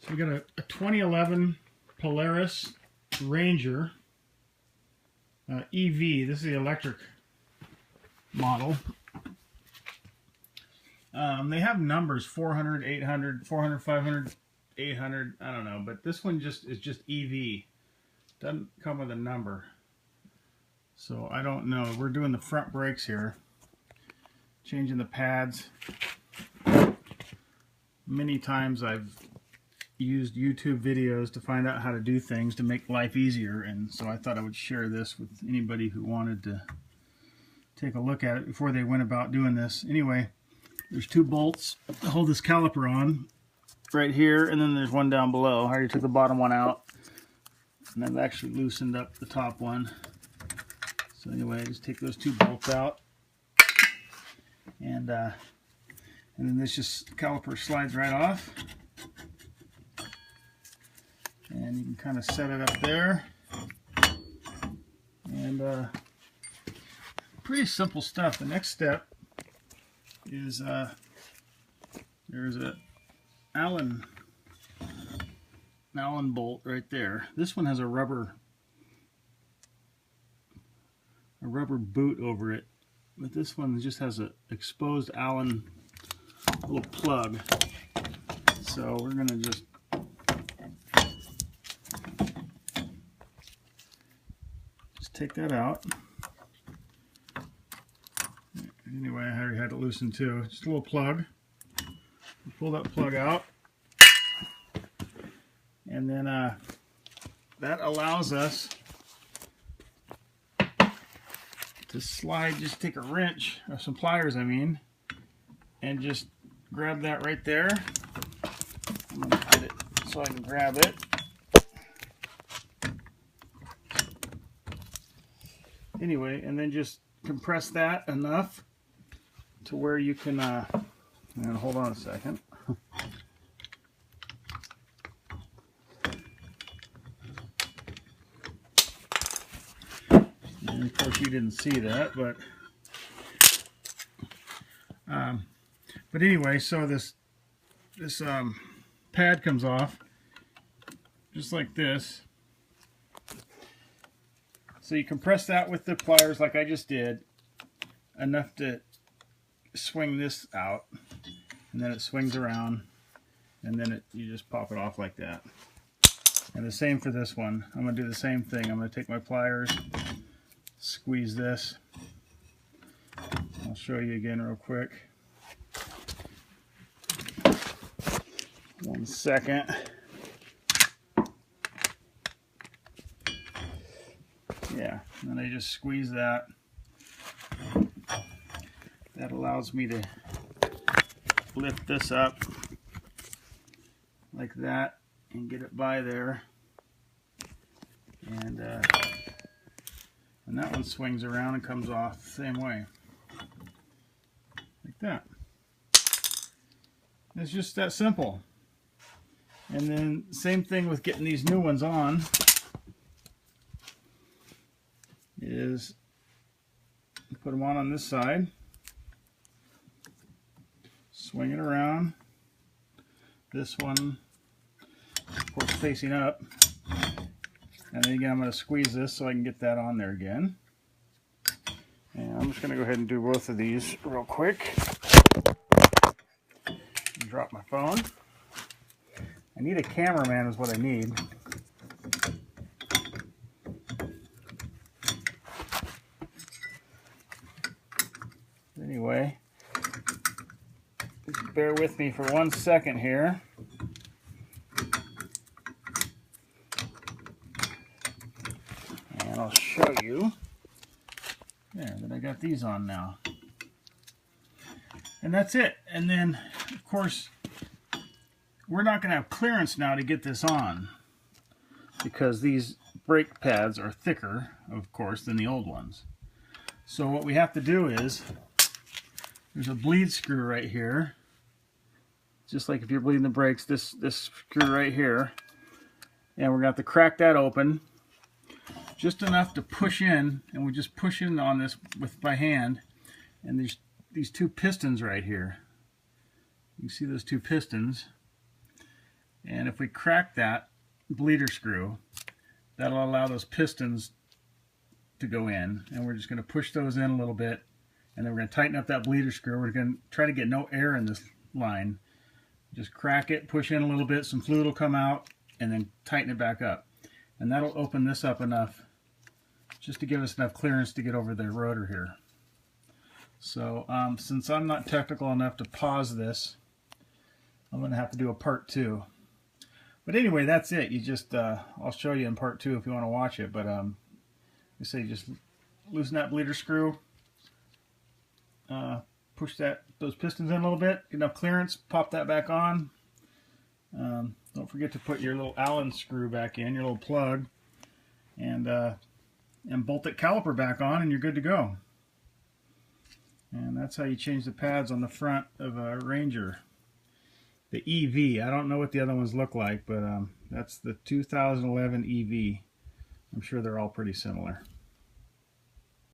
So we got a 2011 Polaris Ranger EV. This is the electric model. They have numbers 400, 800, 400, 500, 800. I don't know, but this one is just EV. Doesn't come with a number. So I don't know. We're doing the front brakes here. Changing the pads. Many times I've used YouTube videos to find out how to do things to make life easier, and so I thought I would share this with anybody who wanted to take a look at it before they went about doing this. Anyway, there's two bolts to hold this caliper on right here, and then there's one down below. I already took the bottom one out, and I've actually loosened up the top one. So anyway, I just take those two bolts out, and then this caliper slides right off. And you can kind of set it up there. And pretty simple stuff. The next step is there's a Allen bolt right there. This one has a rubber boot over it, but this one just has an exposed Allen little plug. So we're gonna just take that out. Anyway, I already had it loosened too. Just a little plug. Pull that plug out, and then that allows us to slide. Just take a wrench or some pliers, I mean, and just grab that right there. I'm gonna get it so I can grab it. Anyway, and then just compress that enough to where you can, and hold on a second. And of course you didn't see that, but anyway, so this pad comes off just like this. So you compress that with the pliers like I just did, enough to swing this out, and then it swings around, and then you just pop it off like that. And the same for this one. I'm going to do the same thing. I'm going to take my pliers, squeeze this. I'll show you again real quick. 1 second. Yeah, and then I just squeeze that. That allows me to lift this up like that and get it by there. And that one swings around and comes off the same way. Like that. It's just that simple. And then same thing with getting these new ones on. Is put them on this side, swing it around, this one of course facing up, and then again I'm going to squeeze this so I can get that on there again. And I'm just going to go ahead and do both of these real quick. Drop my phone. I need a cameraman is what I need. Anyway, just bear with me for 1 second here. And I'll show you. There, that I got these on now. And that's it. And then, of course, we're not going to have clearance now to get this on, because these brake pads are thicker, of course, than the old ones. So what we have to do is, there's a bleed screw right here, just like if you're bleeding the brakes, this screw right here, and we're going to have to crack that open just enough to push in, and we just push in on this by hand, and there's these two pistons right here. You can see those two pistons, And if we crack that bleeder screw, that'll allow those pistons to go in, and we're just going to push those in a little bit, and then we're going to tighten up that bleeder screw. We're going to try to get no air in this line. Just crack it, push in a little bit, some fluid will come out, and then tighten it back up. And that'll open this up enough just to give us enough clearance to get over the rotor here. So since I'm not technical enough to pause this, I'm going to have to do a part 2. But anyway, that's it. You just I'll show you in part 2 if you want to watch it. But you say just loosen that bleeder screw, push those pistons in a little bit, get enough clearance, pop that back on. Don't forget to put your little Allen screw back in, your little plug, and bolt that caliper back on, and you're good to go. And that's how you change the pads on the front of a Ranger. The EV. I don't know what the other ones look like, but that's the 2011 EV. I'm sure they're all pretty similar.